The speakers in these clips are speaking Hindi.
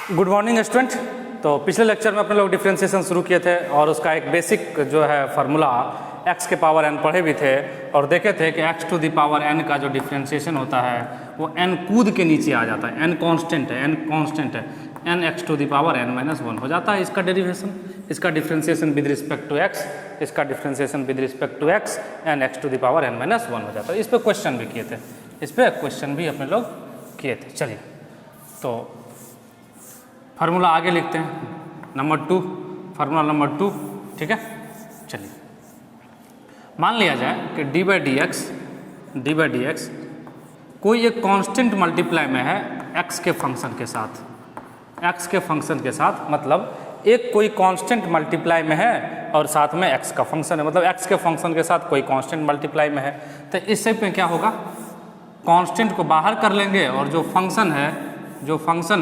Good morning student. तो पिछले लेक्चर में अपने लोग डिफ्रेंशिएशन शुरू किए थे और उसका एक बेसिक जो है फार्मूला x के पावर n पढ़े भी थे और देखे थे कि x to the power n का जो डिफ्रेंशिएशन होता है वो n कूद के नीचे आ जाता है। n कांस्टेंट है n x to the power n minus 1 हो जाता है इसका डेरिवेशन, इसका differentiation with respect to x, इसका differentiation with respect to x n x to the power n minus 1 हो जाता है। इस पर क्वेश्चन भी किए थे, इस पर क्वेश्चन भी अपने लोग किए थे। चलिए तो फार्मूला आगे लिखते हैं, नंबर 2, फार्मूला नंबर 2, ठीक है। चलिए मान लिया जाए कि d बाई डी एक्स कोई एक कांस्टेंट मल्टीप्लाई में है x के फंक्शन के साथ, x के फंक्शन के साथ, मतलब एक कोई कांस्टेंट मल्टीप्लाई में है और साथ में x का फंक्शन है, मतलब x के फंक्शन के साथ कोई कांस्टेंट मल्टीप्लाई में है। तो इससे पे क्या होगा, कांस्टेंट को बाहर कर लेंगे और जो फंक्शन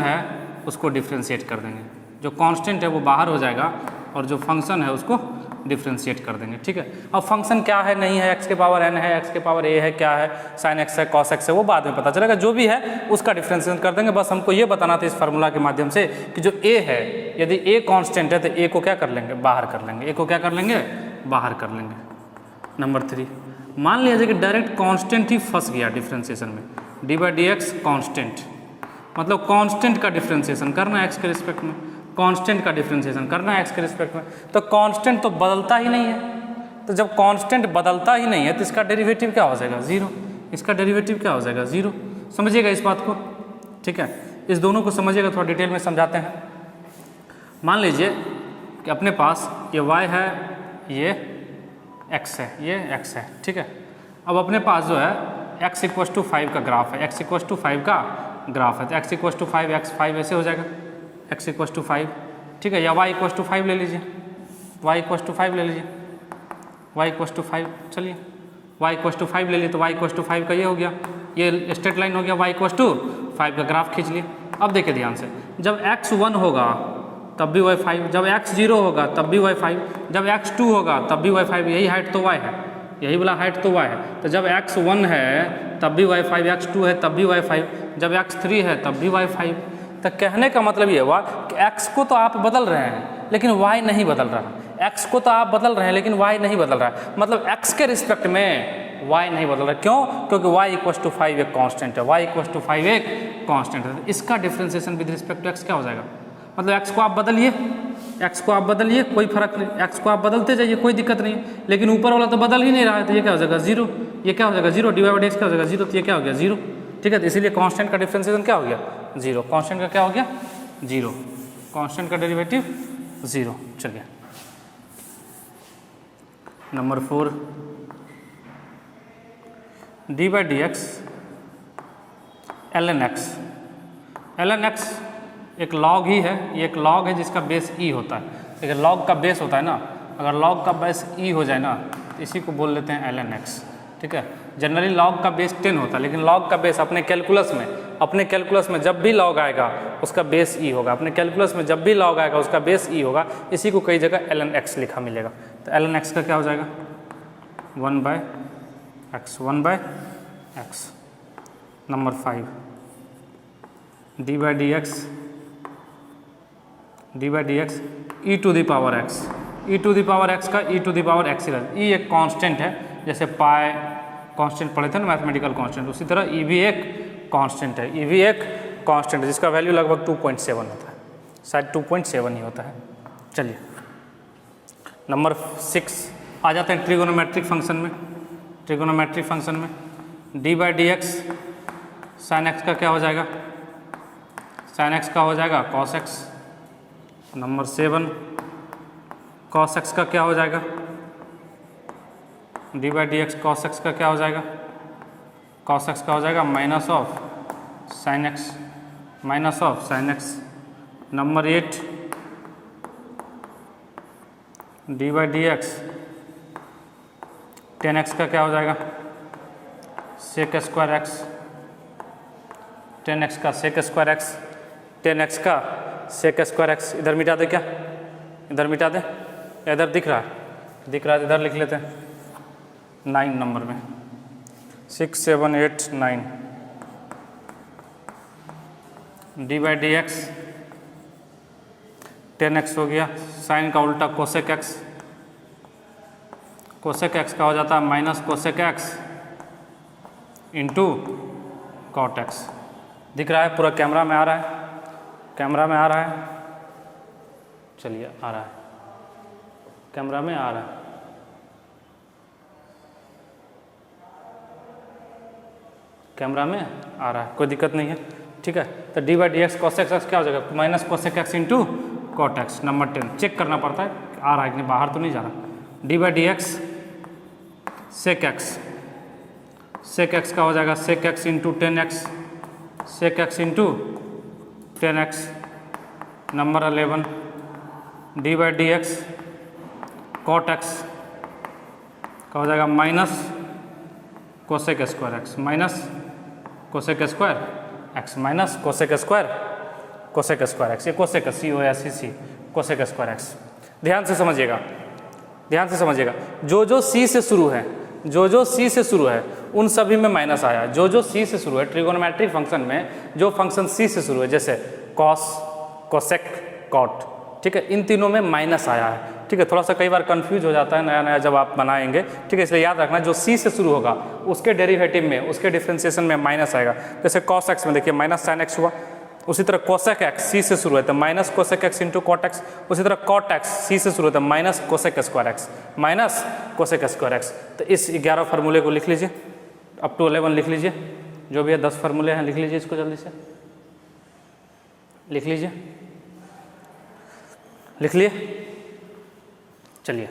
है उसको डिफ्रेंशिएट कर देंगे। जो कांस्टेंट है वो बाहर हो जाएगा और जो फंक्शन है उसको डिफ्रेंशिएट कर देंगे, ठीक है। अब फंक्शन क्या है, नहीं है, x के पावर n है, x के पावर a है, क्या है, sin x है, cos x है, वो बाद में पता चलेगा। जो भी है उसका डिफ्रेंशिएशन कर देंगे। बस हमको ये बताना था इस फार्मूला के माध्यम से कि जो a है, यदि a कांस्टेंट है तो a को क्या कर लेंगे, बाहर कर लेंगे, a को क्या कर लेंगे, बाहर कर लेंगे। नंबर 3, मान लीजिए कि डायरेक्ट कांस्टेंट ही फंस गया डिफ्रेंशिएशन में, d by d x constant, मतलब कांस्टेंट का डिफ्रेंशिएशन करना है x के रिस्पेक्ट में, कांस्टेंट का डिफ्रेंशिएशन करना है x के रिस्पेक्ट में। तो कांस्टेंट तो बदलता ही नहीं है, तो जब कांस्टेंट बदलता ही नहीं है तो इसका डेरिवेटिव क्या हो जाएगा, 0। इसका डेरिवेटिव क्या हो जाएगा, 0। समझिएगा इस बात को, ठीक है। इस दोनों को समझिएगा, थोड़ा डिटेल में समझाते हैं। मान लीजिए कि अपने पास ये y है, ये x है, ये x है, ठीक है। अब अपने पास जो है x इक्वस टू 5 का ग्राफ है, x इक्वस टू 5 का ग्राफ है, तो x इक्वस टू 5 x5 ऐसे हो जाएगा, x इक्वस टू 5, ठीक है। या y इक्वस टू 5 ले लीजिए, y इक्वस टू 5 ले लीजिए, y इक्वस टू 5, चलिए y इक्वस टू 5 ले लीजिए, तो y इक्वस टू 5 का ये हो गया, ये स्ट्रेट लाइन हो गया, y इक्वस टू 5 का ग्राफ खींच लिए। अब देखिए ध्यान से, जब x 1 होगा तब भी y 5, जब x 0 होगा तब भी y 5, जब x 2 होगा तब भी y 5, यही हाइट तो y है, यही वाला हाइट तो y है। तो जब x 1 है तब भी y 5, x 2 है तब भी y 5, जब x 3 है तब भी y 5। तो कहने का मतलब ये हुआ कि x को तो आप बदल रहे हैं लेकिन y नहीं बदल रहा, x को तो आप बदल रहे हैं लेकिन y नहीं बदल रहा है, मतलब x के रिस्पेक्ट में y नहीं बदल रहा। क्यों? क्योंकि y इक्वस टू 5 एक कांस्टेंट है, y इक्वस टू 5 एक कांस्टेंट है। इसका differentiation with respect to x क्या हो जाएगा, मतलब x को आप बदलिए, x को आप बदलिए, कोई फर्क नहीं, x को आप बदलते जाइए, कोई दिक्कत नहीं, लेकिन ऊपर वाला तो बदल ही नहीं रहा है, तो ये क्या हो जाएगा, 0। ये क्या हो जाएगा, 0, डी बाई डी एक्स क्या हो जाएगा, 0, तो ये क्या हो गया, 0, ठीक है। तो इसीलिए कांस्टेंट का डिफ्रेंशिएशन क्या हो गया, 0। कांस्टेंट का क्या हो गया, 0, कांस्टेंट का डेरिवेटिव 0। चलिए number 4, D by d x ln x एक लॉग ही है, ये एक लॉग है जिसका बेस e होता है। लेकिन लॉग का बेस होता है ना, अगर लॉग का बेस e हो जाए ना तो इसी को बोल लेते हैं ln x, ठीक है। जनरली लॉग का बेस 10 होता है, लेकिन लॉग का बेस अपने कैलकुलस में जब भी लॉग आएगा उसका बेस e होगा, अपने कैलकुलस में जब भी लॉग आएगा उसका बेस e होगा। इसी को कई जगह ln x लिखा मिलेगा। तो ln x का क्या हो जाएगा, 1 by x। Number 5, d by d x e to the power x, e to the power x का e to the power x e एक कांस्टेंट है, जैसे पाई कांस्टेंट पढ़े थे ना मैथमेटिकल कांस्टेंट, उसी तरह ई भी एक कांस्टेंट है, ई भी एक कांस्टेंट है जिसका वैल्यू लगभग 2.7 होता है, शायद 2.7 ही होता है। चलिए नंबर 6 आ जाते हैं ट्रिगोनोमेट्रिक फंक्शन में, D by d x sine x का क्या हो जाएगा, साइन एक्स का हो जाएगा cos x. Number 7, cos x का क्या हो जाएगा, d by d x cos x का क्या हो जाएगा, कॉस एक्स का हो जाएगा minus of sine x. Number 8, D by d x ten x का क्या हो जाएगा, सेक स्क्वायर एक्स, 10x का सेक स्क्वायर एक्स, 10x का सेक स्क्वायर एक्स। इधर मिटा दे, क्या इधर मिटा दे, इधर दिख रहा है, इधर लिख लेते हैं 9 नंबर में, 6, 7, 8, 9, D by d x 10x हो गया, साइन का उल्टा कोसेक x, कोसेक x का हो जाता है minus cosec x into cot x। दिख रहा है पूरा कैमरा में आ रहा है, कैमरा में आ रहा है, चलिए आ रहा है, कैमरा में आ रहा है, कैमरा में आ रहा है, कोई दिक्कत नहीं है, ठीक है। तो d by d x cosec x क्या हो जाएगा, minus cosec x into cot x. Number 10 check करना पड़ता है आ रहा है कि नहीं, बाहर तो नहीं जा रहा। D by d x sec x, sec x का हो जाएगा sec x into 10x, sec x into 10x। Number 11 d by d x cot x का हो जाएगा minus cosec square x, minus cosec square x, minus cosec square cosec square x, ये cosec COSEC cosec square x. ध्यान से समझिएगा, ध्यान से समझिएगा, जो जो C से शुरू है, जो जो C से शुरू है उन सभी में माइनस आया। जो जो C से शुरू है ट्रिगोनोमेट्रिक फंक्शन में, जो फंक्शन C से शुरू है जैसे कॉस, कोसेक, कॉट, ठीक है, इन तीनों में माइनस आया है, ठीक है। थोड़ा सा कई बार कंफ्यूज हो जाता है नया नया जब आप बनाएंगे, ठीक है, इसलिए याद रखना जो C से शुरू होगा उसके डेरिवेटिव में, उसके डिफ्रेंशिएशन में माइनस आएगा। जैसे कॉस एक्स में देखिए माइनस साइन एक्स हुआ, उसी तरह कोसेक एक्स C से शुरू है तो minus cosec x into cot x, उसी तरह कॉट एक्स C से शुरू है तो minus cosec square x, minus cosec square x. तो इस 11 फार्मूले को लिख लीजिए, अप टू 11 लिख लीजिए, जो भी है 10 फार्मूले हैं, लिख लीजिए इसको जल्दी से, लिख लीजिए, लिख लिए, चलिए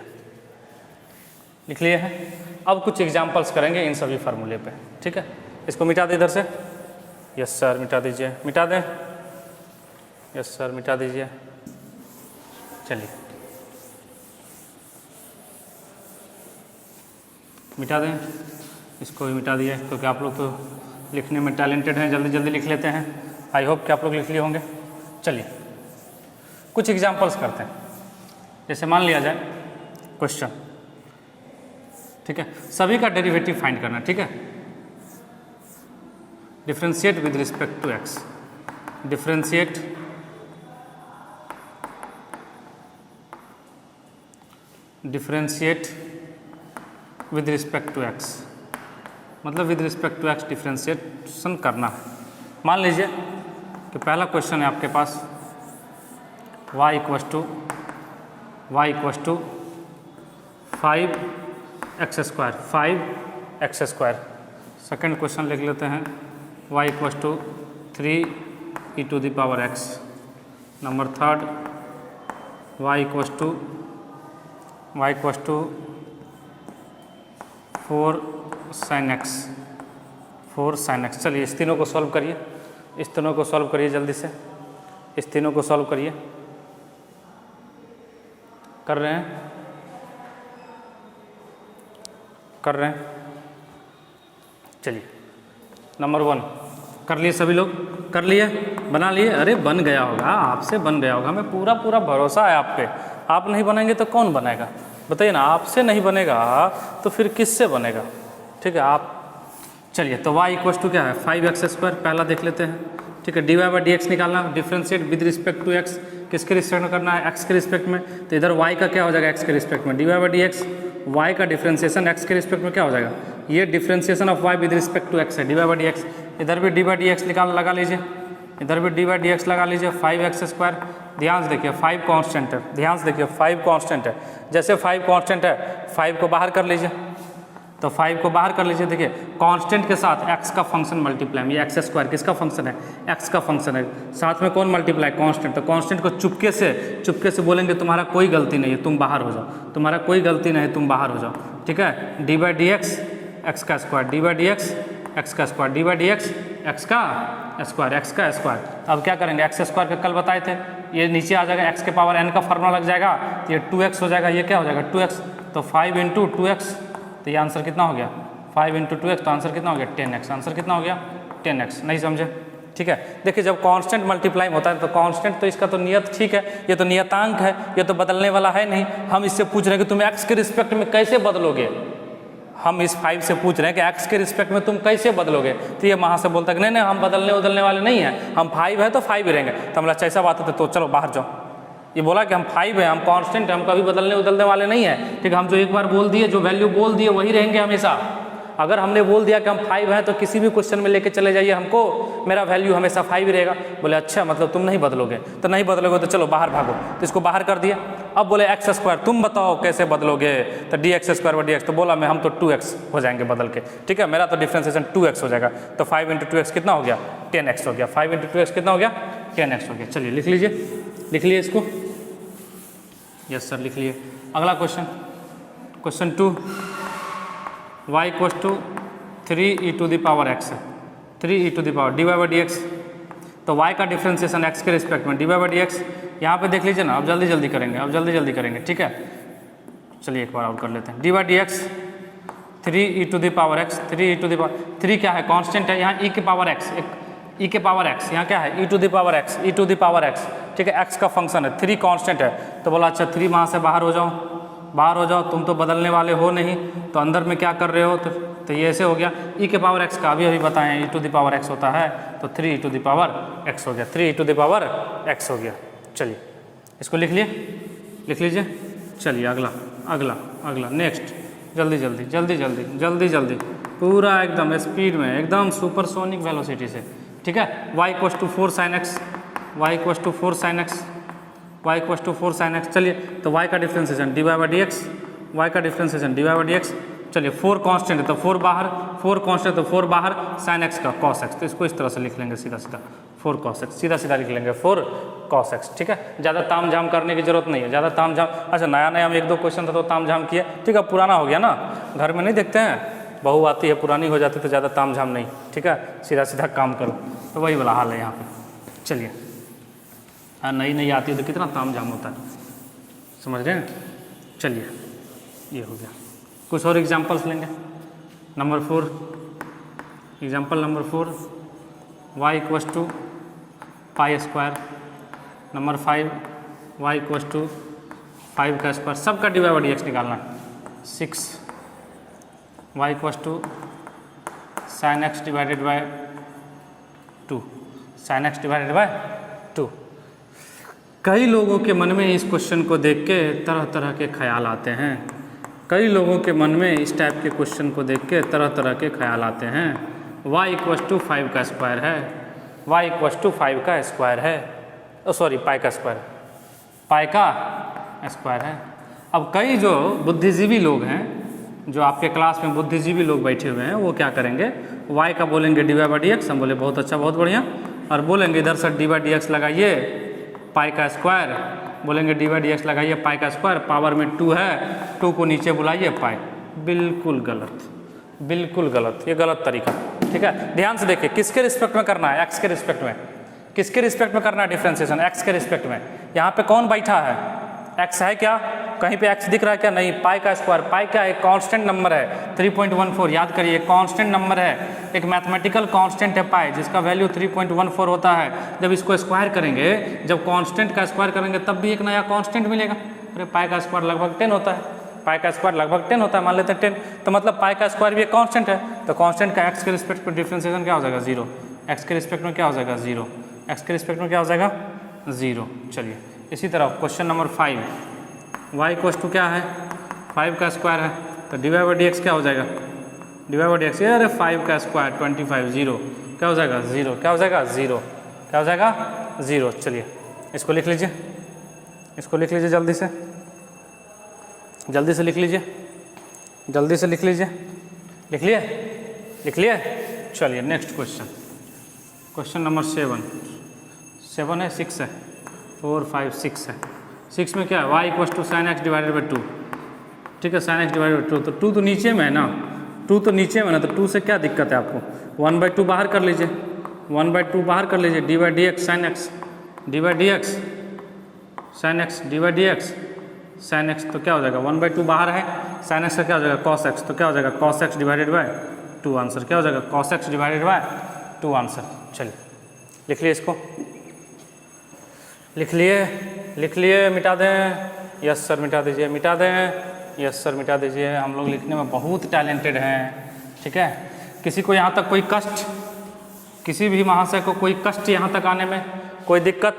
लिख लिए हैं। अब कुछ एग्जाम्पल्स करेंगे इन सभी फार्मूले पे, ठीक है। इसको मिटा दे इधर से, यस सर मिटा दीजिए, मिटा दें, यस सर मिटा दीजिए, चलिए मिटा दें, इसको भी मिटा दिए, क्योंकि आप लोग तो लिखने में टैलेंटेड हैं, जल्दी जल्दी लिख लेते हैं। आई होप कि आप लोग लिख लिए होंगे। चलिए कुछ एग्जाम्पल्स करते हैं, जैसे मान लिया जाए क्वेश्चन, ठीक है, सभी का डेरिवेटिव फाइंड करना, ठीक है। Differentiate with respect to x, differentiate differentiate with respect to x, मतलब with respect to x differentiation करना है। मान लीजिए कि पहला क्वेश्चन है आपके पास y equals to 5x square, 5x square. Second question लिख लेते हैं y equals to 3 e to the power x। Number third y equals to 4 sin x, 4 sin x। चलिए इस तीनों को सॉल्व करिए, इस तीनों को सॉल्व करिए जल्दी से, इस तीनों को सॉल्व करिए, कर रहे हैं, कर रहे हैं, चलिए। नंबर 1 कर लिए सभी लोग, कर लिए, बना लिए, अरे बन गया होगा, आपसे बन गया होगा, हमें पूरा पूरा भरोसा है आप पे। आप नहीं बनाएंगे तो कौन बनाएगा बताइए ना, आपसे नहीं बनेगा तो फिर किससे बनेगा, ठीक है। आप चलिए, तो y इक्वस टू क्या है 5x स्क्वायर, पहला देख लेते हैं, ठीक है। D y by d x निकालना, differentiate with respect to x, किसके रिस्पेक्ट में करना है, x के रिस्पेक्ट में, तो इधर y का क्या हो जाएगा x के रिस्पेक्ट में, d y by d x, y का डिफरेंशिएशन x के रिस्पेक्ट में क्या हो जाएगा, ये differentiation of y with respect to x है, d y by d x. इधर भी डी बाई डी एक्स निकाल लगा लीजिए, इधर भी डी बाई डी एक्स लगा लीजिए, 5x स्क्वायर। ध्यान से देखिए 5 कांस्टेंट है, ध्यान से देखिए 5 कांस्टेंट है, जैसे 5 कांस्टेंट है 5 को बाहर कर लीजिए, तो 5 को बाहर कर लीजिए। देखिए कांस्टेंट के साथ x का फंक्शन मल्टीप्लाई, ये x स्क्वायर किसका फंक्शन है, x का फंक्शन है, साथ में कौन मल्टीप्लाई, कांस्टेंट। तो कांस्टेंट को चुपके से बोलेंगे तुम्हारा कोई गलती नहीं है, तुम बाहर हो जाओ, तुम्हारा कोई गलती नहीं है, तुम बाहर हो जाओ, ठीक है। D by d x x का square, d by d x x का square, d by d x x का स्क्वायर, एक्स का स्क्वायर। अब क्या करेंगे, एक्स स्क्वायर का कल बताए थे, ये नीचे आ जाएगा, एक्स के पावर n का फार्मूला लग जाएगा, तो ये 2x हो जाएगा, ये क्या हो जाएगा 2x, तो 5 इंटू 2x, तो ये आंसर कितना हो गया 5 इंटू 2x, तो आंसर कितना हो गया 10x, आंसर कितना हो गया 10x। नहीं समझे, ठीक है। देखिए जब कांस्टेंट मल्टीप्लाई होता है तो कांस्टेंट तो इसका तो नियत ठीक है, ये तो नियतांक है, ये तो बदलने वाला है नहीं। हम इससे पूछ रहे हैं कि तुम x के रिस्पेक्ट में कैसे बदलोगे, हम इस 5 से पूछ रहे हैं कि x के रिस्पेक्ट में तुम कैसे बदलोगे, तो ये वहाँ से बोलता है कि नहीं हम बदलने वाले नहीं हैं, हम 5 है तो 5 ही रहेंगे। तो हम अच्छा ऐसा बात है तो चलो बाहर जाओ, ये बोला कि हम 5 हैं, हम कांस्टेंट हैं, हम कभी बदलने उदलने वाले नहीं हैं, ठीक है। हम जो एक बार बोल दिए, जो वैल्यू बोल दिए वही रहेंगे हमेशा। अगर हमने बोल दिया कि हम 5 हैं तो किसी भी क्वेश्चन में लेके चले जाइए हमको, मेरा वैल्यू हमेशा 5 ही रहेगा। बोले अच्छा मतलब तुम नहीं बदलोगे, तो नहीं बदलोगे तो चलो बाहर भागो, तो इसको बाहर कर दिया। अब बोले एक्स स्क्वायर, तुम बताओ कैसे बदलोगे, तो D x square by d x, तो बोला मैं हम तो 2x हो जाएंगे बदल के, ठीक है। मेरा तो डिफ्रेंसिएशन 2x हो जाएगा, तो 5 × 2x कितना हो गया 10x हो गया, 5 × 2x कितना हो गया 10x हो गया। चलिए लिख लीजिए, लिख लिए इसको। यस सर लिख लिए। अगला क्वेश्चन, क्वेश्चन 2, y = 3e⁻x है, 3e⁻ dy by d x. तो y का डिफ्रेंसिएशन x के रिस्पेक्ट में dy बाई डी एक्स, यहाँ पे देख लीजिए ना, अब जल्दी जल्दी करेंगे, अब जल्दी जल्दी करेंगे, ठीक है। चलिए एक बार और कर लेते हैं। dy by d x 3e⁻x, 3 क्या है कांस्टेंट है, यहाँ e⁻x, e⁻x यहाँ क्या है e⁻x, e⁻x, ठीक है। x का फंक्शन है, 3 कांस्टेंट है, तो बोला अच्छा 3 वहाँ से बाहर हो जाओ, बाहर हो जाओ, तुम तो बदलने वाले हो नहीं, तो अंदर में क्या कर रहे हो, तो ये ऐसे हो गया। e⁻x का अभी बताएं e⁻x होता है, तो 3e⁻x हो गया, 3e⁻x हो गया। चलिए इसको लिख लिए, लिख लीजिए। चलिए अगला अगला अगला नेक्स्ट, जल्दी जल्दी जल्दी जल्दी जल्दी जल्दी, पूरा एकदम स्पीड में, एकदम सुपरसोनिक वेलोसिटी से, ठीक है। y = 4 sin x, y = 4 sin x, y = 4 sin x। चलिए तो y का differentiation dy by d x, y का differentiation dy by d x. चलिए 4 कांस्टेंट है तो 4 बाहर, 4 कांस्टेंट तो 4 बाहर, sin x का cos x, तो इसको इस तरह से लिख लेंगे सीधा सीधा 4 cos x, सीधा सीधा लिख लेंगे 4 cos x, ठीक है। ज़्यादा ताम झाम करने की जरूरत नहीं है, ज़्यादा ताम झाम, अच्छा नया नया में 1-2 क्वेश्चन था तो ताम झाम किया, ठीक है। पुराना हो गया ना, घर में नहीं देखते हैं, बहू आती है पुरानी हो जाती तो ज़्यादा ताम झाम नहीं, ठीक है, सीधा सीधा काम करो, तो वही वाला हाल है यहाँ पे। चलिए हाँ, नई नई आती है तो कितना ताम झाम होता है, समझ रहे हैं। चलिए ये हो गया। कुछ और एग्जांपल्स लेंगे। Number 4, example number 4, y = π²। Number 5, y = 5 का स्क्वायर, सबका dy बाई डी एक्स निकालना है। 6, y = sin x divided by 2, sin x divided by 2। कई लोगों के मन में इस क्वेश्चन को देख के तरह तरह के ख्याल आते हैं, कई लोगों के मन में इस टाइप के क्वेश्चन को देख के तरह तरह के ख्याल आते हैं। y = 5 का स्क्वायर है, y = 5 का स्क्वायर है, सॉरी पाई का स्क्वायर, पाई का स्क्वायर है। अब कई जो बुद्धिजीवी लोग हैं, जो आपके क्लास में बुद्धिजीवी लोग बैठे हुए हैं, वो क्या करेंगे, y का बोलेंगे dy बाई डी एक्स, हम बोले बहुत अच्छा बहुत बढ़िया, और बोलेंगे इधर से dy बाई डी एक्स लगाइए पाई का स्क्वायर, बोलेंगे dy बाई डी एक्स लगाइए पाई का स्क्वायर, पावर में 2 है, 2 को नीचे बुलाइए पाई। बिल्कुल गलत, बिल्कुल गलत, ये गलत तरीका, ठीक है। ध्यान से देखिए किसके रिस्पेक्ट में करना है, x के रिस्पेक्ट में, किसके रिस्पेक्ट में करना है डिफ्रेंसिएशन, x के रिस्पेक्ट में। यहाँ पे कौन बैठा है, x है क्या, कहीं पे x दिख रहा है क्या, नहीं। पाई का स्क्वायर, पाई क्या है, कांस्टेंट नंबर है 3.14, याद करिए कांस्टेंट नंबर है, एक मैथमेटिकल कांस्टेंट है पाई, जिसका वैल्यू 3.14 होता है। जब इसको स्क्वायर करेंगे, जब कांस्टेंट का स्क्वायर करेंगे तब भी एक नया कांस्टेंट मिलेगा। अरे पाई का स्क्वायर लगभग 10 होता है, पाई का स्क्वायर लगभग 10 होता है, मान लेते हैं 10, तो मतलब पाई का स्क्वायर भी एक कांस्टेंट है, तो कांस्टेंट का x के रिस्पेक्ट में डिफ्रेंसिएशन क्या हो जाएगा 0, x के रिस्पेक्ट में क्या हो जाएगा 0, x के रिस्पेक्ट में क्या हो जाएगा 0। चलिए इसी तरह क्वेश्चन नंबर 5, y = क्या है 5 का स्क्वायर है, तो dy बाई डी एक्स क्या हो जाएगा, dy बाई डी एक्स, अरे 5 का स्क्वायर 25, 0 क्या हो जाएगा 0, क्या हो जाएगा 0, क्या हो जाएगा 0। चलिए इसको लिख लीजिए, इसको लिख लीजिए जल्दी से, जल्दी से लिख लीजिए, जल्दी से लिख लीजिए, लिख लिए, लिख लिए। चलिए नेक्स्ट क्वेश्चन, क्वेश्चन नंबर 7 है, 6 है, 4, 5, 6 है। 6 में क्या है, y = sin x divided by 2, ठीक है, sin x डिवाइडेड बाई 2, तो 2 तो नीचे में है ना, 2 तो नीचे में ना, तो 2 से क्या दिक्कत है आपको, 1/2 बाहर कर लीजिए, 1/2 बाहर कर लीजिए, dy by d x sin x, dy by d x sin x, dy by d x sin x, तो क्या हो जाएगा 1/2 बाहर है, sin x का क्या हो जाएगा cos x, तो क्या हो जाएगा cos x divided by 2, answer क्या हो जाएगा cos x divided by 2 answer. चलिए लिख लिए, इसको लिख लिए, लिख लिए, मिटा दें, यस सर मिटा दीजिए, मिटा दें, यस सर मिटा दीजिए। हम लोग लिखने में बहुत टैलेंटेड हैं, ठीक है। किसी को यहाँ तक कोई कष्ट, किसी भी महाशय को कोई कष्ट यहाँ तक आने में, कोई दिक्कत,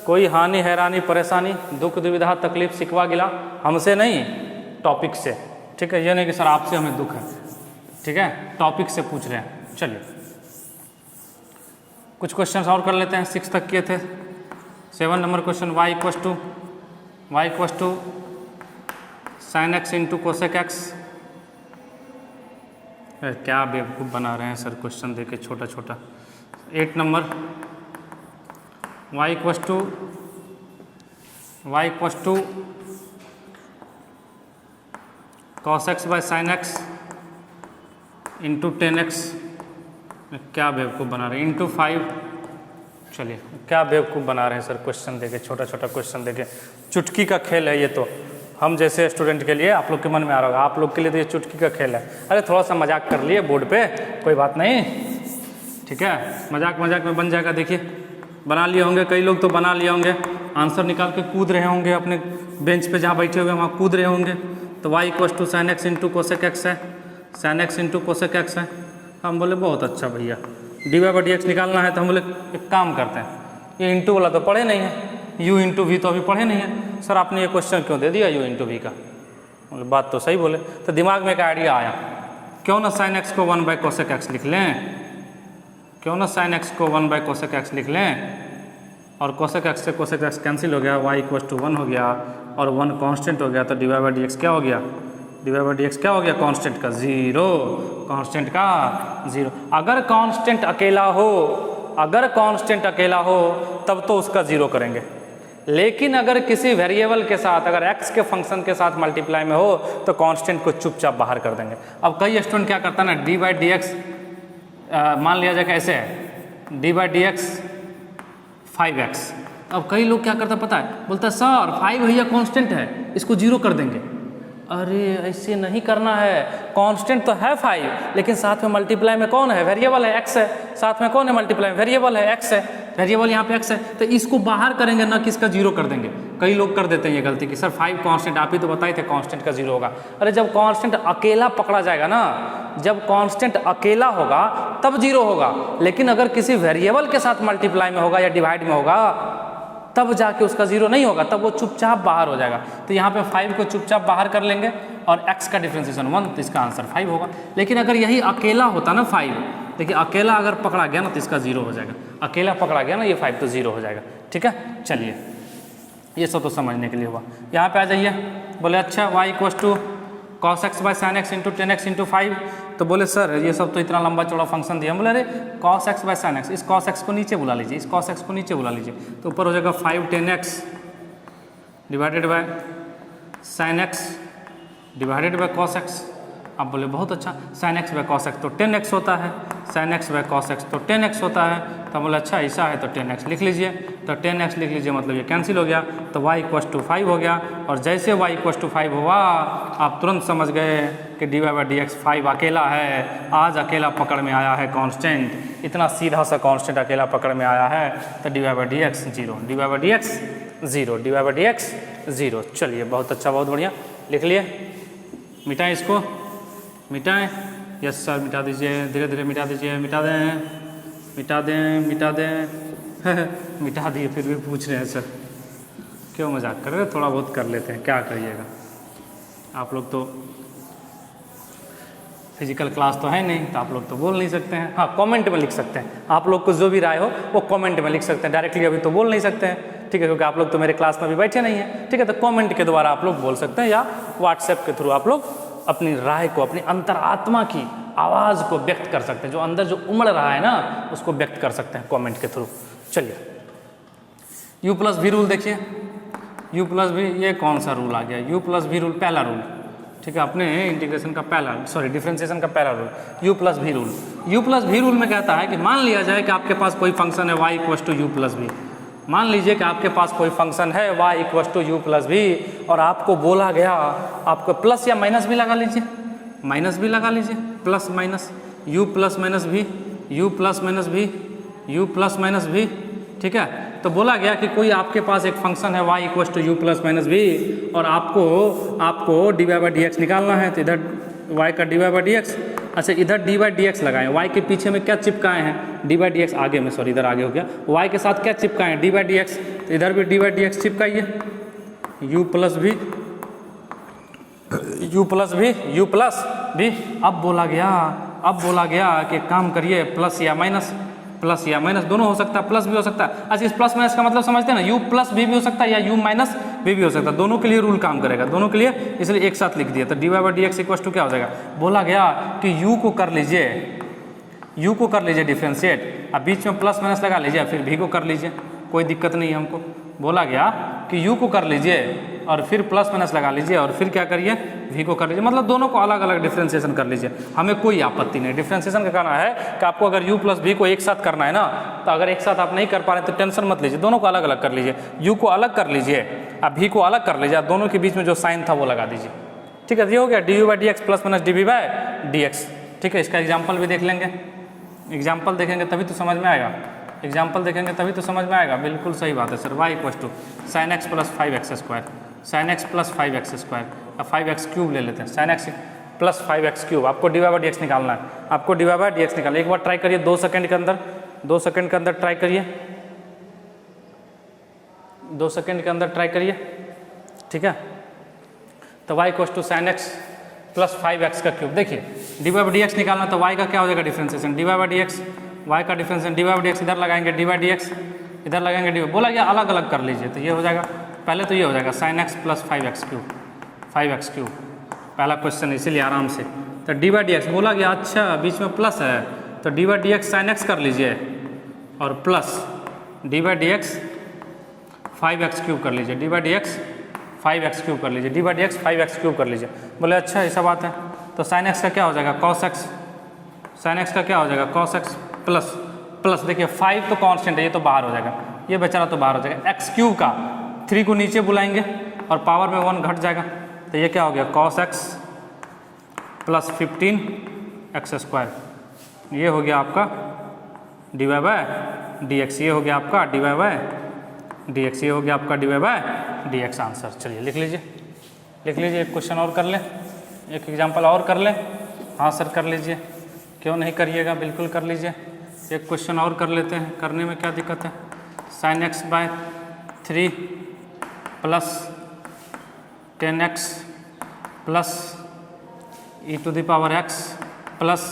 कोई हानि हैरानी परेशानी दुख दुविधा तकलीफ शिकवा गिला हमसे नहीं, टॉपिक से, ठीक है। ये नहीं कि सर आपसे हमें दुख है, ठीक है, टॉपिक से पूछ रहे हैं। चलिए कुछ क्वेश्चन और कर लेते हैं, 6 तक किए थे। 7 number question, y equals to sine x into cosec x. क्या बेवकूफ़ बना रहे हैं सर क्वेश्चन देके छोटा छोटा। 8 number, y equals to cos x by sine x into 10x। क्या बेवकूफ़ बना रहे हैं, इंटू 5। चलिए क्या बेवकूफ़ बना रहे हैं सर क्वेश्चन देके, छोटा छोटा क्वेश्चन देके। चुटकी का खेल है ये तो, हम जैसे स्टूडेंट के लिए, आप लोग के मन में आ रहा होगा, आप लोग के लिए तो ये चुटकी का खेल है। अरे थोड़ा सा मजाक कर लिए बोर्ड पे, कोई बात नहीं, ठीक है, मजाक में बन जाएगा। देखिए बना लिए होंगे, कई लोग तो बना लिए होंगे, आंसर निकाल के कूद रहे होंगे अपने बेंच पे जहाँ बैठे हुए वहाँ कूद रहे होंगे। तो y equals to sine x into cosec x है, sine x into cosec x है। हम बोले बहुत अच्छा भैया, d y by d x निकालना है। तो हम बोले एक काम करते हैं, ये इंटू वाला तो पढ़े नहीं है, u इंटू वी तो अभी पढ़े नहीं है, सर आपने ये क्वेश्चन क्यों दे दिया u इंटू वी का। बोले बात तो सही बोले। तो दिमाग में एक आइडिया आया, क्यों ना साइन एक्स को 1 बाई कोसेक एक्स लिख लें, क्यों ना साइन एक्स को 1 बाई कोसेक एक्स लिख लें, और कोसेक एक्स से कोसेक एक्स कैंसिल हो गया, y इक्वस टू 1 हो गया, और 1 कांस्टेंट हो गया। तो d y by d x क्या हो गया, d y by d x क्या हो गया, कांस्टेंट का 0, कांस्टेंट का 0। अगर कांस्टेंट अकेला हो, अगर कांस्टेंट अकेला हो तब तो उसका 0 करेंगे, लेकिन अगर किसी वेरिएबल के साथ, अगर x के फंक्शन के साथ मल्टीप्लाई में हो तो कांस्टेंट को चुपचाप बाहर कर देंगे। अब कई स्टूडेंट क्या करता है ना, डी बाई डी एक्स मान लिया जाए कैसे है, d by d x 5x। अब कई लोग क्या करता पता है, बोलता है सर 5 भैया कांस्टेंट है, इसको 0 कर देंगे। अरे ऐसे नहीं करना है, कांस्टेंट तो है 5, लेकिन साथ में मल्टीप्लाई में कौन है, वेरिएबल है, x है। साथ में कौन है मल्टीप्लाई में, वेरिएबल है, x है, वेरिएबल यहाँ पे x है। तो इसको बाहर करेंगे ना कि इसका 0 कर देंगे। कई लोग कर देते हैं ये गलती कि सर 5 कांस्टेंट, आप ही तो बताए थे कांस्टेंट का 0 होगा। अरे जब कांस्टेंट अकेला पकड़ा जाएगा ना, जब कांस्टेंट अकेला होगा तब 0 होगा, लेकिन अगर किसी वेरिएबल के साथ मल्टीप्लाई में होगा या डिवाइड में होगा तब जाके उसका 0 नहीं होगा, तब वो चुपचाप बाहर हो जाएगा। तो यहाँ पे 5 को चुपचाप बाहर कर लेंगे और x का डिफरेंशिएशन 1, तो इसका आंसर 5 होगा। लेकिन अगर यही अकेला होता ना 5, देखिए अकेला अगर पकड़ा गया ना तो इसका 0 हो जाएगा, अकेला पकड़ा गया ना ये 5 तो 0 हो जाएगा, ठीक है। चलिए ये सब तो समझने के लिए हुआ। यहाँ पे आ जाइए, बोले अच्छा y equals to cos x by sine x into 10x into 5। तो बोले सर ये सब तो इतना लंबा चौड़ा फंक्शन दिया। बोले अरे cos x by sine x, इस कॉस एक्स को नीचे बुला लीजिए, इस कॉस एक्स को नीचे बुला लीजिए, तो ऊपर हो जाएगा 5 10x divided by sine x divided by cos x. आप बोले बहुत अच्छा, sign x by cos x तो 10x होता है, sine x by cos x तो 10x होता है। तो बोले अच्छा ऐसा है तो 10x लिख लीजिए, तो 10x लिख लीजिए, मतलब ये कैंसिल हो गया, तो y इक्वस टू 5 हो गया। और जैसे y इक्वस टू 5 हुआ आप तुरंत समझ गए कि d y by d x 5 अकेला है, आज अकेला पकड़ में आया है कांस्टेंट, इतना सीधा सा कांस्टेंट अकेला पकड़ में आया है, तो d y by d x 0, d y by d x 0, d y by d x 0। चलिए बहुत अच्छा, बहुत बढ़िया, लिख लिए। मिटाएं इसको, मिटाएं, यस सर मिटा दीजिए, धीरे धीरे मिटा दीजिए, मिटा दें, मिटा दें, मिटा दें मिटा दिए, फिर भी पूछ रहे हैं सर क्यों मजाक कर रहे हैं, थोड़ा बहुत कर लेते हैं, क्या करिएगा। आप लोग तो फिजिकल क्लास तो है नहीं, तो आप लोग तो बोल नहीं सकते हैं। हाँ कमेंट में लिख सकते हैं, आप लोग को जो भी राय हो वो कमेंट में लिख सकते हैं, डायरेक्टली अभी तो बोल नहीं सकते हैं, ठीक है, क्योंकि आप लोग तो मेरे क्लास में अभी बैठे नहीं हैं, ठीक है। तो कमेंट के द्वारा आप लोग बोल सकते हैं, या व्हाट्सएप के थ्रू आप लोग अपनी राय को, अपनी अंतरात्मा की आवाज़ को व्यक्त कर सकते हैं, जो अंदर जो उमड़ रहा है ना उसको व्यक्त कर सकते हैं कमेंट के थ्रू। चलिए u प्लस वी रूल देखिए, u प्लस वी, ये कौन सा रूल आ गया, u प्लस वी रूल पहला रूल, ठीक है, अपने इंटीग्रेशन का पहला, सॉरी डिफरेंशिएशन का पहला rule, u plus v rule. u plus v rule में कहता है कि मान लिया जाए कि आपके पास कोई फंक्शन है y equals to u plus v, मान लीजिए कि आपके पास कोई फंक्शन है y equals to u plus v, और आपको बोला गया, आपको प्लस या माइनस भी लगा लीजिए, माइनस भी लगा लीजिए, plus minus, u plus minus भी, u प्लस माइनस भी, u प्लस माइनस भी, ठीक है। तो बोला गया कि कोई आपके पास एक फंक्शन है y equals to u plus minus भी, और आपको d y by d x निकालना है, तो इधर y का d y by d x, अच्छा इधर डी बाई डी एक्स लगाएं, वाई के पीछे में क्या चिपकाए हैं, डी बाई डी एक्स आगे में, सॉरी इधर आगे हो गया, वाई के साथ क्या चिपकाए हैं, डी बाई डी एक्स, तो इधर भी डी बाई डी एक्स चिपकाइए, u plus v, u plus v, u plus v. अब बोला गया कि एक काम करिए प्लस या माइनस दोनों हो सकता है, प्लस भी हो सकता है। अच्छा इस प्लस माइनस का मतलब समझते हैं ना, यू प्लस भी हो सकता है या यू माइनस भी हो सकता है, दोनों के लिए रूल काम करेगा, दोनों के लिए, इसलिए एक साथ लिख दिया। तो d y by d x equal to क्या हो जाएगा, बोला गया कि यू को कर लीजिए डिफ्रेंशिएट, अब बीच में प्लस माइनस लगा लीजिए, फिर भी को कर लीजिए, कोई दिक्कत नहीं है हमको। बोला गया कि यू को कर लीजिए और फिर प्लस माइनस लगा लीजिए और फिर क्या करिए, वी को कर लीजिए, मतलब दोनों को अलग अलग डिफ्रेंशिएशन कर लीजिए, हमें कोई आपत्ति नहीं। डिफ्रेंशिएशन का कहना है कि आपको अगर यू प्लस वी को एक साथ करना है ना, तो अगर एक साथ आप नहीं कर पा रहे तो टेंशन मत लीजिए, दोनों को अलग अलग कर लीजिए, यू को अलग कर लीजिए, अब वी को अलग कर लीजिए, दोनों के बीच में जो साइन था वो लगा दीजिए। ठीक है, ये हो गया d u by d x plus minus d v by d x. ठीक है, इसका एग्जाम्पल भी देख लेंगे, एग्जाम्पल देखेंगे तभी तो समझ में आएगा, एग्जाम्पल देखेंगे तभी तो समझ में आएगा। बिल्कुल सही बात है sir, y equal to sine x plus 5x square, sine x plus 5x square, अब 5x क्यूब ले लेते हैं, sine x plus 5x cube, आपको d y by d x निकालना है, आपको d y by d x निकालना है। एक बार ट्राई करिए 2 सेकंड के अंदर, 2 सेकंड के अंदर ट्राई करिए, 2 सेकंड के अंदर ट्राई करिए। ठीक है, तो y equal to sine x plus 5x का क्यूब, देखिए d y by d x निकालना, तो y का क्या हो जाएगा differentiation, d y by d x, y का differentiation d y by d x, इधर लगाएंगे डी वाई डी एक्स, इधर लगाएंगे डी, बोला गया अलग अलग कर लीजिए, तो ये हो जाएगा, पहले तो ये हो जाएगा sign x plus 5x cube, 5x cube पहला क्वेश्चन, इसीलिए आराम से। तो डी बाई डी एक्स बोला गया, अच्छा बीच में प्लस है, तो d by d x sine x कर लीजिए और plus D by d x 5x cube कर लीजिए, d by d x 5x cube कर लीजिए, d by d x 5x cube कर लीजिए। बोले अच्छा ऐसा बात है, तो साइन एक्स का क्या हो जाएगा कॉस एक्स, साइन एक्स का क्या हो जाएगा कॉस एक्स प्लस प्लस, देखिए 5 तो कांस्टेंट है, ये तो बाहर हो जाएगा, ये बेचारा तो बाहर हो जाएगा, एक्स क्यूब का 3 को नीचे बुलाएंगे और पावर में 1 घट जाएगा, तो ये क्या हो गया cos x plus 15x square, ये हो गया आपका d y by d x, ये हो गया आपका d y by d x, ये हो गया आपका d y by d x answer. चलिए लिख लीजिए, एक क्वेश्चन और कर लें, एक एग्जाम्पल और कर लें। हाँ सर कर लीजिए, क्यों नहीं करिएगा, बिल्कुल कर लीजिए, एक क्वेश्चन और कर लेते हैं, करने में क्या दिक्कत है। Sine x by 3 plus 10x plus e to the power x plus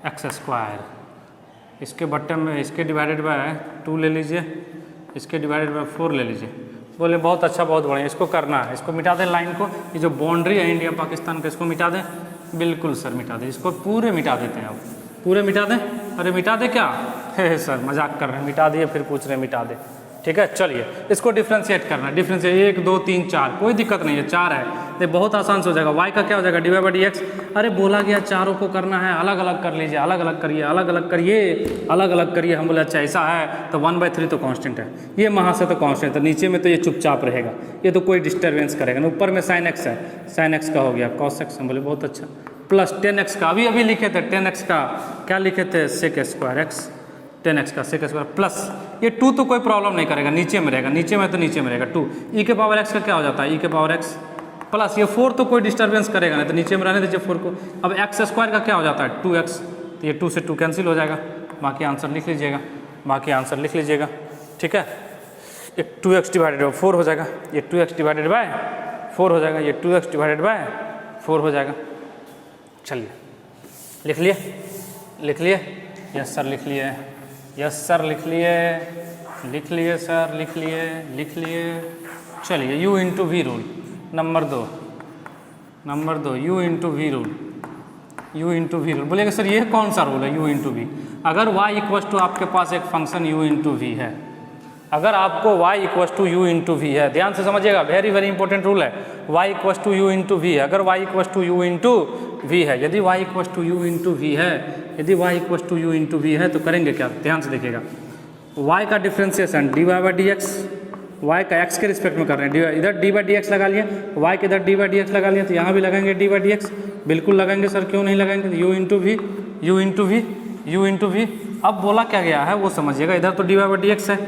x square, इसके बट्टे में इसके डिवाइडेड बाय 2 ले लीजिए, इसके डिवाइडेड बाय 4 ले लीजिए। बोले बहुत अच्छा बहुत बढ़िया, इसको करना है, इसको मिटा दें लाइन को, ये जो बाउंड्री है इंडिया पाकिस्तान का, इसको मिटा दें। बिल्कुल सर मिटा दें, इसको पूरे मिटा देते हैं, अब पूरे मिटा दें। अरे मिटा दे क्या है सर, मजाक कर रहे हैं, मिटा दिए फिर पूछ रहे हैं मिटा दे। ठीक है चलिए इसको डिफ्रेंशिएट करना है, डिफ्रेंशिएट 1 2 3 4, कोई दिक्कत नहीं है, 4 है, ये बहुत आसान से हो जाएगा। y का क्या हो जाएगा d y by d x, अरे बोला गया चारों को करना है, अलग अलग कर लीजिए, अलग अलग करिए, अलग अलग करिए, अलग अलग करिए। हम बोले अच्छा ऐसा है, तो 1/3 तो कांस्टेंट है, ये वहाँ से तो कांस्टेंट है, तो नीचे में तो ये चुपचाप रहेगा, ये तो कोई डिस्टर्बेंस करेगा ना। ऊपर में साइन एक्स है, साइन एक्स का हो गया कॉस एक्स, हम बोले बहुत अच्छा, प्लस 10x का अभी लिखे थे, 10x का क्या लिखे थे सेक स्क्वायर एक्स, 10x का सेक स्क्वायर प्लस ये 2 तो कोई प्रॉब्लम नहीं करेगा, नीचे में रहेगा, नीचे में तो नीचे में रहेगा 2, ई के पावर x का क्या हो जाता है ई के पावर x प्लस ये 4 तो कोई डिस्टर्बेंस करेगा नहीं, तो नीचे में रहने दीजिए 4 को। अब एक्स स्क्वायर का क्या हो जाता है 2x, तो ये 2 से 2 कैंसिल हो जाएगा, बाकी आंसर लिख लीजिएगा, बाकी आंसर लिख लीजिएगा। ठीक है, ये 2x डिवाइडेड बाई 4 हो जाएगा, ये 2x डिवाइडेड बाय 4 हो जाएगा, ये 2x डिवाइडेड बाय 4 हो जाएगा। चलिए लिख लिए, लिख लिए, यस सर लिख लिए, यस सर लिख लिए, लिख लिए सर लिख लिए, लिख लिए। चलिए u into v rule number 2 u into v rule, u into v rule. बोलेगा सर ये कौन सा रूल है u इंटू वी, अगर y इक्वल टू आपके पास एक फंक्शन u इंटू वी है, अगर आपको y equal to u into v है, ध्यान से समझिएगा, वेरी वेरी इंपॉर्टेंट रूल है, y equal to u into v है, अगर y equal to u into v है, यदि y equal to u into v है, यदि y equal to u into v है, तो करेंगे क्या, ध्यान से देखिएगा, y का differentiation d y by d x, y का x के रिस्पेक्ट में कर रहे हैं, इधर डी बाई डी एक्स लगा लिए, y के इधर डी बाई डी एक्स लगा लिया, तो यहाँ भी लगाएंगे डी बाई डी एक्स, बिल्कुल लगाएंगे सर, क्यों नहीं लगाएंगे, u into v, u into v, u into v. अब बोला क्या गया है वो समझिएगा, इधर तो d y by d x है,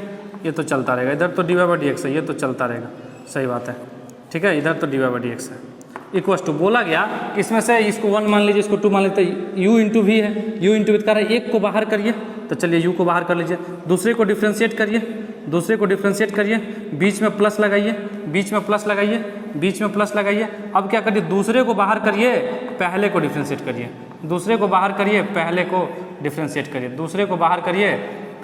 ये तो चलता रहेगा, इधर तो d y by d x है, ये तो चलता रहेगा, सही बात है। ठीक है, इधर तो d y by d x है, इक्वस टू बोला गया कि इसमें से इसको 1 मान लीजिए, इसको 2 मान लीजिए, तो u इंटू वी है, u इंटू वी कर रहा है, एक को बाहर करिए, तो चलिए u को बाहर कर लीजिए, दूसरे को डिफ्रेंशिएट करिए, दूसरे को डिफ्रेंशिएट करिए, बीच में प्लस लगाइए, बीच में प्लस लगाइए, बीच में प्लस लगाइए। अब क्या करिए, दूसरे को बाहर करिए, पहले को डिफ्रेंशिएट करिए, दूसरे को बाहर करिए, पहले को डिफ्रेंशिएट करिए, दूसरे को बाहर करिए,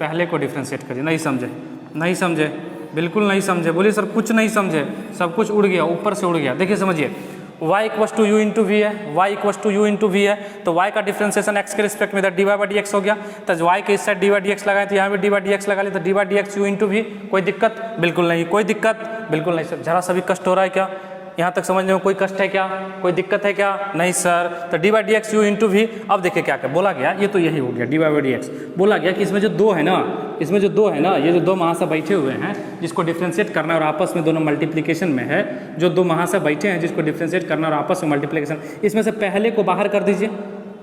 पहले को डिफ्रेंशिएट करिए। नहीं समझे, नहीं समझे, बिल्कुल नहीं समझे, बोलिए सर कुछ नहीं समझे, सब कुछ उड़ गया, ऊपर से उड़ गया। देखिए समझिए, y equals to u into v है, y equals to u into v है, तो y का डिफ्रेंशिएशन x के रिस्पेक्ट में इधर dy बाई dx हो गया, तो y के इस साइड dy बाई dx लगाए, तो यहाँ भी dy बाई dx लगा लिया, तो dy by dx u into v. कोई दिक्कत? बिल्कुल नहीं, कोई दिक्कत बिल्कुल नहीं सर। जरा सा भी कष्ट हो रहा है क्या? यहाँ तक समझने में कोई कष्ट है क्या? कोई दिक्कत है क्या? नहीं सर। तो d by d x u into v. अब देखिए क्या बोला गया, ये तो यही हो गया डी बाई डी एक्स। बोला गया कि इसमें जो दो है ना, इसमें जो दो है ना, ये जो दो महाशय बैठे हुए हैं जिसको डिफ्रेंशिएट करना और आपस में दोनों मल्टीप्लिकेशन में है, जो दो महाशय बैठे हैं जिसको डिफ्रेंशिएट करना और आपस में मल्टीप्लिकेशन, इसमें से पहले को बाहर कर दीजिए।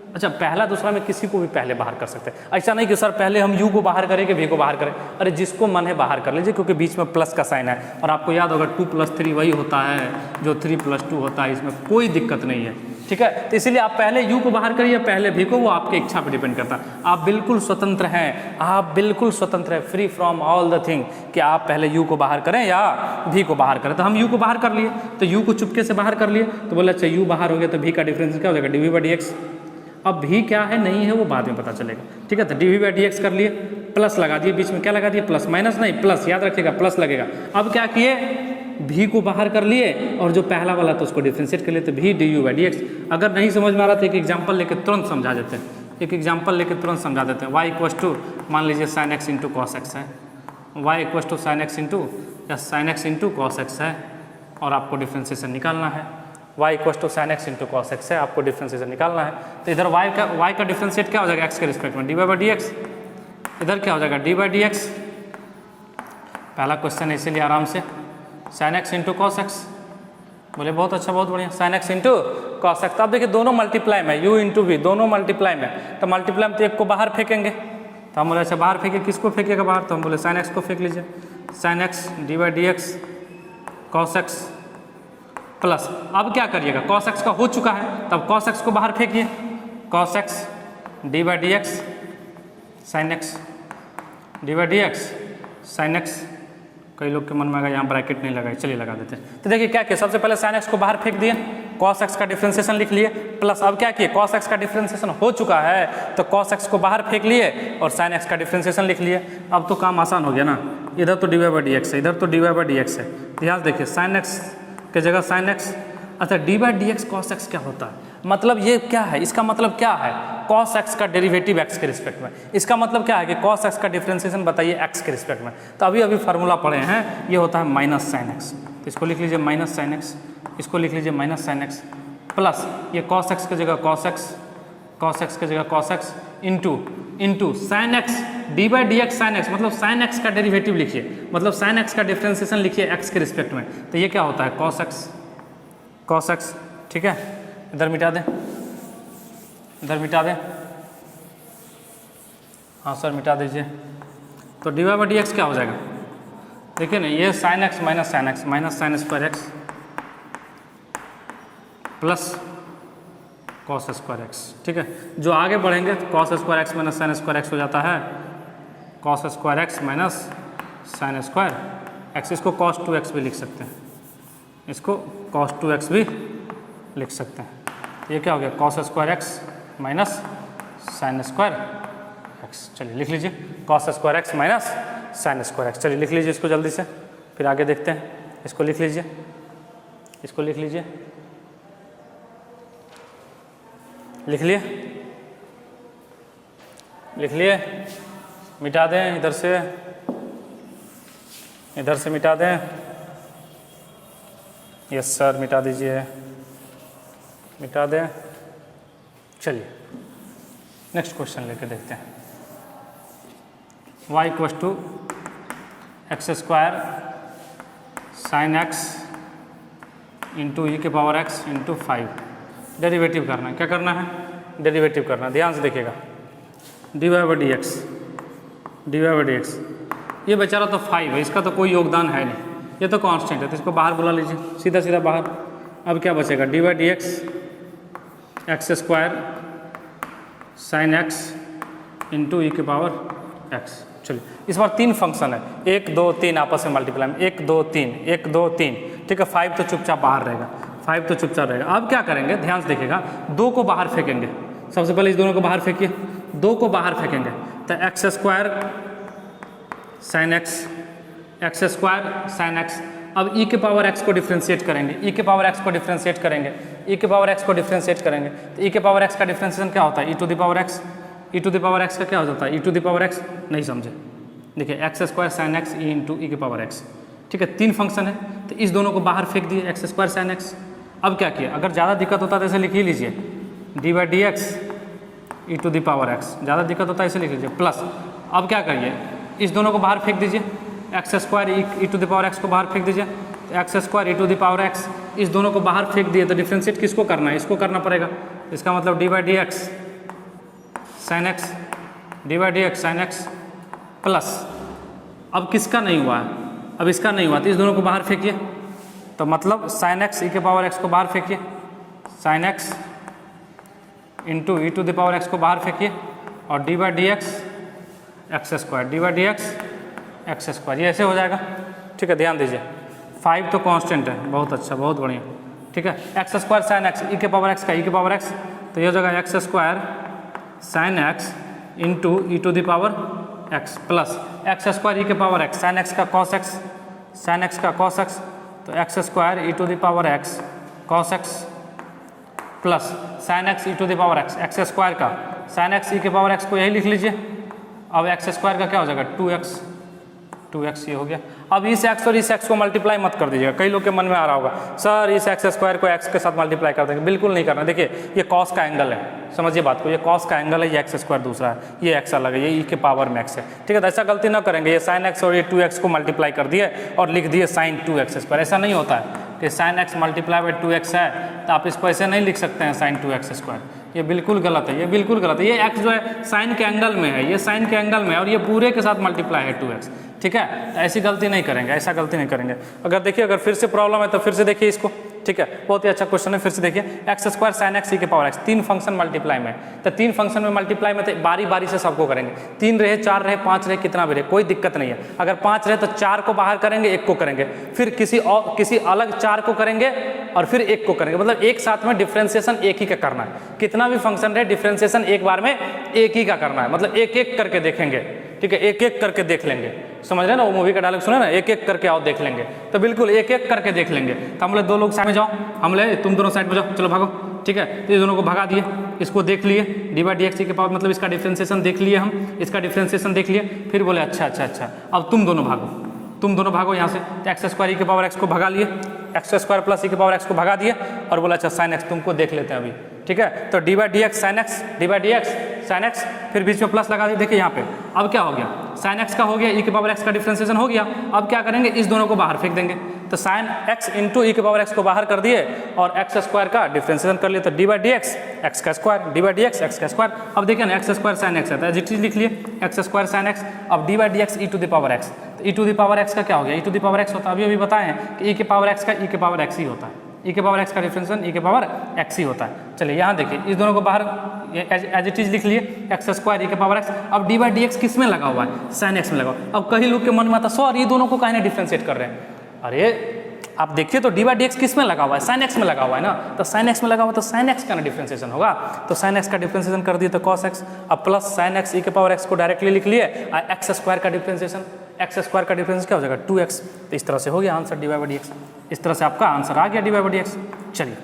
अच्छा, पहला दूसरा में किसी को भी पहले बाहर कर सकते हैं। ऐसा नहीं कि सर पहले हम u को बाहर करें कि v को बाहर करें। अरे जिसको मन है बाहर कर लीजिए, क्योंकि बीच में प्लस का साइन है और आपको याद होगा 2 + 3 वही होता है जो 3 + 2 होता है, इसमें कोई दिक्कत नहीं है। ठीक है, तो इसीलिए आप पहले u को बाहर करिए, पहले v को, वो आपकी इच्छा पर डिपेंड करता है। आप बिल्कुल स्वतंत्र हैं, आप बिल्कुल स्वतंत्र हैं, free from all the thing, कि आप पहले u को बाहर करें या v को बाहर करें। तो हम u को बाहर कर लिए, तो u को चुपके से बाहर कर लिए, तो बोले अच्छा u बाहर हो गया, तो v का डिफरेंस क्या हो जाएगा, dv बाई dx। अब भी क्या है नहीं है वो बाद में पता चलेगा। ठीक है, तो dv बाई dx कर लिए, प्लस लगा दिए, बीच में क्या लगा दिए, प्लस, माइनस नहीं प्लस, याद रखिएगा प्लस लगेगा। अब क्या किए, v को बाहर कर लिए और जो पहला वाला तो उसको डिफ्रेंशिएट कर लिए, तो v du बाई dx। अगर नहीं समझ में आ रहा था एक एग्जाम्पल लेके तुरंत समझा देते हैं, एक एग्जाम्पल लेके तुरंत समझा देते हैं। y इक्वस टू मान लीजिए sine x into cos x है, y equals to sine x into या sine x into cos x है, और आपको डिफ्रेंशिएशन निकालना है। y equals to sine x into cos x है, आपको डिफ्रेंशिएशन निकालना है। तो इधर y का डिफ्रेंशिएट क्या हो जाएगा, x के रिस्पेक्ट में डी बाई डी एक्स, इधर क्या हो जाएगा डी बाई डी एक्स। पहला क्वेश्चन है इसीलिए आराम से, sine x into cos x. बोले बहुत अच्छा, बहुत बढ़िया, sine x into cos x. अब देखिए दोनों मल्टीप्लाई में, u इंटू वी, दोनों मल्टीप्लाई में, तो मल्टीप्लाई में तो एक को बाहर फेंकेंगे, तो हम बोले अच्छा बाहर फेंके, किसको फेंकेगा बाहर, तो हम बोले साइन x को फेंक लीजिए, sine x d by d x cos x plus. अब क्या करिएगा, कॉस एक्स का हो चुका है, तब कॉस एक्स को बाहर फेंकिए, cos x d by d x sine x d by d x sine x. कई लोग के मन में आएगा यहाँ ब्रैकेट नहीं लगाए, चलिए लगा देते हैं। तो देखिए क्या किया, सबसे पहले साइन एक्स को बाहर फेंक दिए, कॉस एक्स का डिफ्रेंशिएशन लिख लिए, प्लस अब क्या किए, कॉस एक्स का डिफ्रेंशिएशन हो चुका है तो कॉस एक्स को बाहर फेंक लिए और साइन एक्स का डिफ्रेंशिएशन लिख लिए। अब तो काम आसान हो गया ना, इधर तो d y by d x है, इधर तो d y by d x है। ध्यान देखिए, साइन एक्स के जगह साइन एक्स, अच्छा d by d x cos x क्या होता है, मतलब ये क्या है, इसका मतलब क्या है, कॉस एक्स का डेरिवेटिव एक्स के रिस्पेक्ट में। इसका मतलब क्या है कि कॉस एक्स का डिफ्रेंशिएशन बताइए एक्स के रिस्पेक्ट में। तो अभी फार्मूला पढ़े हैं, ये होता है माइनस साइन एक्स, तो इसको लिख लीजिए माइनस साइन एक्स, इसको लिख लीजिए माइनस साइन एक्स, प्लस ये कॉस एक्स की जगह कॉस एक्स, कॉस एक्स की जगह cos x into sine x d by d x sine x, मतलब साइन एक्स का डेरिवेटिव लिखिए, मतलब साइन एक्स का डिफ्रेंशिएशन लिखिए एक्स के रिस्पेक्ट में। तो ये क्या होता है, कॉस एक्स, कॉस एक्स। ठीक है, इधर मिटा दें, इधर मिटा दें, हाँ सर मिटा दीजिए। तो d y by d x क्या हो जाएगा, देखिए ना, ये sine x minus sine square x plus cos square x. ठीक है, जो आगे बढ़ेंगे तो cos square x minus sine square x हो जाता है, cos square x minus sine square x. इसको कॉस 2x भी लिख सकते हैं, इसको कॉस 2x भी लिख सकते हैं। ये क्या हो गया, cos square x minus sine square x. चलिए लिख लीजिए, cos square x minus sine square x. चलिए लिख लीजिए इसको जल्दी से, फिर आगे देखते हैं। इसको लिख लीजिए, इसको लिख लीजिए, लिख लिए, लिख लिए, मिटा दें, इधर से मिटा दें, यस सर मिटा दीजिए, मिटा दें। चलिए नेक्स्ट क्वेश्चन लेके देखते हैं। y equals to x square sine x into e के पावर एक्स इंटू 5। डेरिवेटिव करना है, क्या करना है, डेरिवेटिव करना है। ध्यान से देखिएगा, d y by d x, d y by d x, ये बेचारा तो 5 है, इसका तो कोई योगदान है नहीं, ये तो कांस्टेंट है, तो इसको बाहर बुला लीजिए, सीधा सीधा बाहर, अब क्या बचेगा, d by d x square sine x into e के पावर एक्स। चलिए इस बार 3 फंक्शन है, 1 2 3 आपस में मल्टीप्लाई, 1 2 3 1 2 3, ठीक है। 5 तो चुपचाप बाहर रहेगा, 5 तो चुपचाप रहेगा। अब क्या करेंगे, ध्यान से देखिएगा, 2 को बाहर फेंकेंगे। सबसे पहले इस दोनों को बाहर फेंकिए, 2 को बाहर फेंकेंगे तो x square sine x square sine x. अब ई के पावर एक्स को डिफ्रेंशिएट करेंगे, ई के पावर एक्स को डिफ्रेंशिएट करेंगे, ई के पावर एक्स को डिफ्रेंशिएट करेंगे तो ई के पावर एक्स का डिफ्रेंशिएशन क्या होता है, e to the power x. E to the power x का क्या हो जाता है, e to the power x, नहीं समझे, देखिए x square sine x e into e के पावर एक्स, ठीक है। 3 फंक्शन है तो इस दोनों को बाहर फेंक दिए, एक्स स्क्वायर साइन एक्स। अब क्या किया, अगर ज़्यादा दिक्कत होता है तो ऐसे लिख ही लीजिए, d by d x e to the power x, ज़्यादा दिक्कत होता है ऐसे लिख लीजिए प्लस। अब क्या करिए, इस दोनों को बाहर फेंक दीजिए, x square e to the power x को बाहर फेंक दीजिए, तो x square e to the power x, इस दोनों को बाहर फेंक दिए तो डिफ्रेंशिएट किसको करना है, इसको करना पड़ेगा। इसका मतलब D by d x sine x, d by d x sine x plus. अब किसका नहीं हुआ है, अब इसका नहीं हुआ तो इस दोनों को बाहर फेंकिए, तो मतलब साइन एक्स ई के पावर एक्स को बाहर फेंकिए, sine x into e to the power x को बाहर फेंकिए और d by d x x square, d by d x square, ये ऐसे हो जाएगा, ठीक है। ध्यान दीजिए 5 तो कांस्टेंट है, बहुत अच्छा, बहुत बढ़िया, ठीक है। X square sine x e के पावर एक्स का ई के पावर एक्स, तो ये हो जाएगा x square sine x into e to the power x plus x square e के पावर एक्स, साइन एक्स का कॉस एक्स, साइन एक्स का कॉस एक्स, तो x square e to the power x cos x plus sine x e to the power x, x square का साइन एक्स ई के पावर एक्स को यही लिख लीजिए। अब एक्स स्क्वायर का क्या हो जाएगा 2x, ये हो गया। अब इस एक्स और इस एक्स को मल्टीप्लाई मत कर दीजिएगा, कई लोग के मन में आ रहा होगा सर इस एक्स स्क्वायर को एक्स के साथ मल्टीप्लाई कर देंगे, बिल्कुल नहीं करना। देखिए ये कॉस का एंगल है, समझिए बात को, ये कॉस का एंगल है, ये एक्स स्क्वायर दूसरा है, ये एक्स अलग है, ये ई के पावर में एक्स है, ठीक है। तो ऐसा गलती ना करेंगे, ये साइन एक्स और ये 2x को मल्टीप्लाई कर दिए और लिख दिए साइन 2x स्क्वायर, ऐसा नहीं होता है कि sine x multiply by 2x है तो आप इसको ऐसे नहीं लिख सकते हैं साइन 2x स्क्वायर, ये बिल्कुल गलत है, ये बिल्कुल गलत है। ये x जो है साइन के एंगल में है, ये साइन के एंगल में है और ये पूरे के साथ मल्टीप्लाई है 2x, ठीक है। तो ऐसी गलती नहीं करेंगे, ऐसा गलती नहीं करेंगे। अगर देखिए अगर फिर से प्रॉब्लम है तो फिर से देखिए इसको, ठीक है, बहुत ही अच्छा क्वेश्चन है। फिर से देखिए x square sine x e के पावर एक्स, 3 फंक्शन मल्टीप्लाई में, तो 3 फंक्शन में मल्टीप्लाई में तो बारी बारी से सबको करेंगे, 3 रहे 4 रहे 5 रहे कितना भी रहे कोई दिक्कत नहीं है। अगर 5 रहे तो 4 को बाहर करेंगे, 1 को करेंगे, फिर किसी अलग 4 को करेंगे और फिर 1 को करेंगे, मतलब एक साथ में डिफ्रेंसिएशन एक ही का करना है। कितना भी फंक्शन रहे डिफ्रेंसिएशन एक बार में एक ही का करना है, मतलब एक एक करके देखेंगे, ठीक है, एक एक करके देख लेंगे, समझ रहे हैं ना, वो मूवी का डायलॉग सुना ना, एक एक करके आओ देख लेंगे, तो बिल्कुल एक एक करके देख लेंगे। तो हम लोग 2 लोग साइड में जाओ, हम ले तुम दोनों साइड में जाओ, चलो भागो, ठीक है। तो ये दोनों को भगा दिए, इसको देख लिए डी बाई डी एक्स के पावर, मतलब इसका डिफ्रेंसिएशन देख लिए हम, इसका डिफ्रेंसिएशन देख लिए, फिर बोले अच्छा अब तुम दोनों भागो यहाँ से। तो एक्स स्क्वायर ई के पावर एक्स को भगा लिए, एक्स स्क्वायर प्लस ई के पावर एक्स को भगा दिए और बोला अच्छा साइन एक्स तुमको देख लेते हैं अभी, ठीक है। तो d by d x sine x, d by d x sine x, फिर बीच में प्लस लगा दिए। देखिए यहाँ पे अब क्या हो गया, साइन एक्स का हो गया, ई के पावर एक्स का डिफ्रेंसिएशन हो गया। अब क्या करेंगे, इस दोनों को बाहर फेंक देंगे, तो साइन एक्स इंटू ई के पावर एक्स को बाहर कर दिए और एक्स स्क्वायर का डिफ्रेंसिएशन कर लिए, तो d by d x x का square, d by d x x का स्क्वायर। अब देखिए ना एक्स स्क्वायर साइन एक्स आता है, जिस लिख लिए एक्स स्क्वायर साइन एक्स, अब d by d x e to the power x, तो e to the power x का क्या हो गया, e to the power x होता है, अभी बताएं कि ई के पावर एक्स का ई के पावर एक्स ही होता है, ई के पावर एक्स का डिफरेंशिएशन ई के पावर एक्स ही होता है। चलिए यहाँ देखिए इस दोनों को बाहर एज इट इज लिख लिए, एक्स स्क्वायर ई के पावर एक्स। अब डी बाई डी एक्स किस में लगा हुआ है, साइन एक्स में लगा हुआ। अब कई लोग के मन में आता सर ये दोनों को काहे नहीं डिफ्रेंशिएट कर रहे हैं, अरे आप देखिए तो डी बाई डी एक्स किस में लगा हुआ है, साइन एक्स में लगा हुआ है ना, तो साइन एक्स में लगा हुआ तो साइन एक्स का ना डिफ्रेंशिएशन होगा, तो साइन एक्स का डिफ्रेंशिएशन कर दिए तो कॉस एक्स, अब प्लस साइन एक्स ई के पावर एक्स को डायरेक्टली लिख लिए, एक्स स्क्वायर का डिफ्रेंशिएशन, एक्स स्क्वायर का डिफरेंस क्या हो जाएगा 2x, तो इस तरह से हो गया answer D by d x, इस तरह से आपका आंसर आ गया डी बाई डी एक्स। चलिए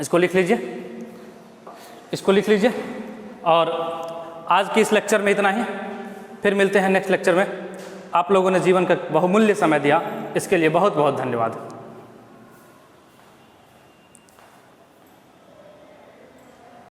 इसको लिख लीजिए, इसको लिख लीजिए, और आज की इस लेक्चर में इतना ही, फिर मिलते हैं नेक्स्ट लेक्चर में। आप लोगों ने जीवन का बहुमूल्य समय दिया, इसके लिए बहुत बहुत धन्यवाद।